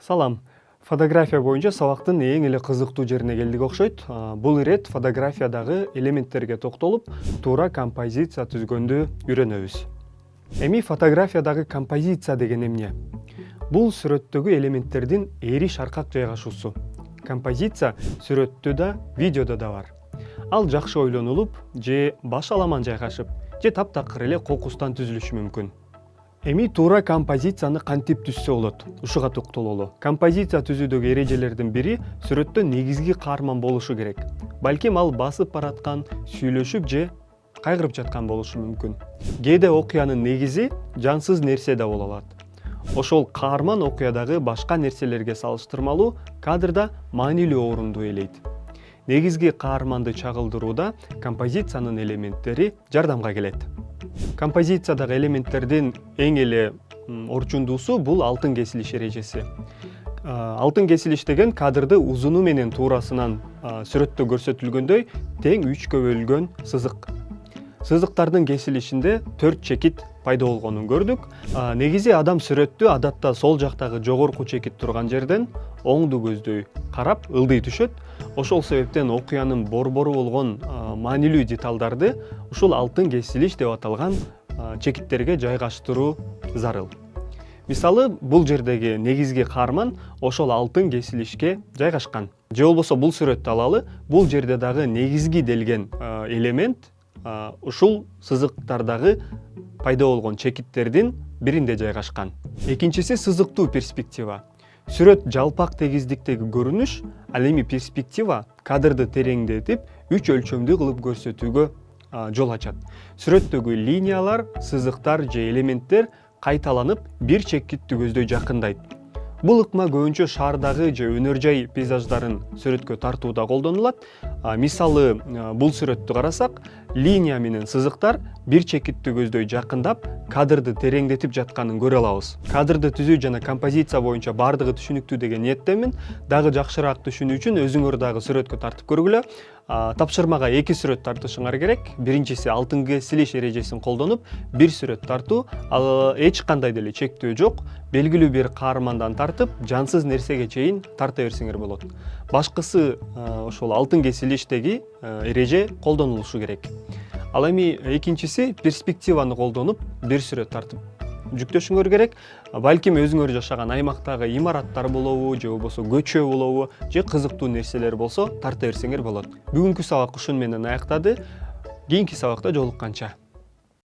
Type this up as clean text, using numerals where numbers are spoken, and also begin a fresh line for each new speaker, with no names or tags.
Салам. Фотография боюнча сабактын эң эле кызыктуу жерине келдик окшойт. Бул ирет фотографиядагы элементтерге токтолуп, туура композиция түзгөндү үйрөнөбүз. Эми фотографиядагы композиция деген эмне? Бул сүрөттөгү элементтердин эри шаркак жайгашуусу. Композиция сүрөттө да, видеодо да бар. Ал жакшы ойлонулуп, же баш аламан жайгашып, же таптакыр эле кокустан түзүлүшү мүмкүн. Эми туура композицияны кантип түзсө болот? Ушуга токтололу. Композиция түзүүдөгү эрежелердин бири сүрөттө негизги каарман болушу керек. Балким ал басып бараткан, сүйлөшүп же кайгырып жаткан болушу мүмкүн. Кээде окуянын негизи жансыз нерсе да боло алат. Ошол каарман окуядагы башка нерселерге салыштырмалуу кадрда маанилүү орунду ээлейт. Негизги каарманды чагылдырууда композициянын элементтери жардамга келет. Композициядагы элементтердин эң эле орчундуусу бул алтын кесилиш эрежеси. Алтын кесилиш деген кадрды узуну менен туурасынан сүрөттө көрсөтүлгөндөй тең 3кө бөлүнгөн сызык. Сызыктардын кесилишинде 4 чекит пайда болгонун көрдүк. Негизи адам сүрөттү адатта сол жактагы жогорку чекит турган жерден оңду көздөй карап ылдый түшөт. Ошол себептен окуянын борбору болгон маанилүү деталдарды ушул алтын кесилиш деп аталган чекиттерге жайгаштыруу зарыл. Мисалы, бул жердеги негизги каарман ошол алтын кесилишке жайгашкан. Же болбосо бул сүрөттү алалы, бул жерде дагы негизги делген элемент ушул сызыктардагы пайда болгон чекиттердин биринде жайгашкан. Экинчиси сызыктуу перспектива. Сүрөт жалпак тегиздиктеги көрүнүш, ал эми перспектива кадрды тереңдетип, 3 өлчөмдүү кылып көрсөтүүгө жол ачат. Сүрөттөгү линиялар, сызыктар же элементтер кайталанып, бир чекитти көздөй жакындайт. Бул ыкма көбүнчө шаардагы же өнөр жай пейзаждарын сүрөткө тартууда колдонулат. Мисалы, бул сүрөттү карасак, линия менен сызыктар бир чекитти көздөй жакындап, кадрды тереңдетип жатканын көрө алабыз. Кадрды түзүү жана композиция боюнча бардыгы түшүнүктүү деген ниеттемин. Дагы жакшыраак түшүнүү үчүн өзүңөр дагы сүрөткө тартып көргүлө. Тапшырмага 2 сүрөт тартышыңар керек. Биринчиси алтын кесилиш эрежесин колдонуп, бир сүрөт тартуу. Ал эч кандай деле чектөө жок. Белгилүү бир каармандан тартып, жансыз нерсеге чейин тарта берсеңер болот. Башкысы ошол алтын кесилиштеги эреже колдонулушу керек. Ал эми экинчиси перспективаны колдонуп, бир сүрөт тартып жүктөшүңөр керек. Балким өзүңөр жашаган аймактагы имараттар болобу, же болбосо көчө болобу, же кызыктуу нерселер болсо тарта берсеңер болот. Бүгүнкү сабак ушун менен аяктады. Кийинки сабакта жолукканча.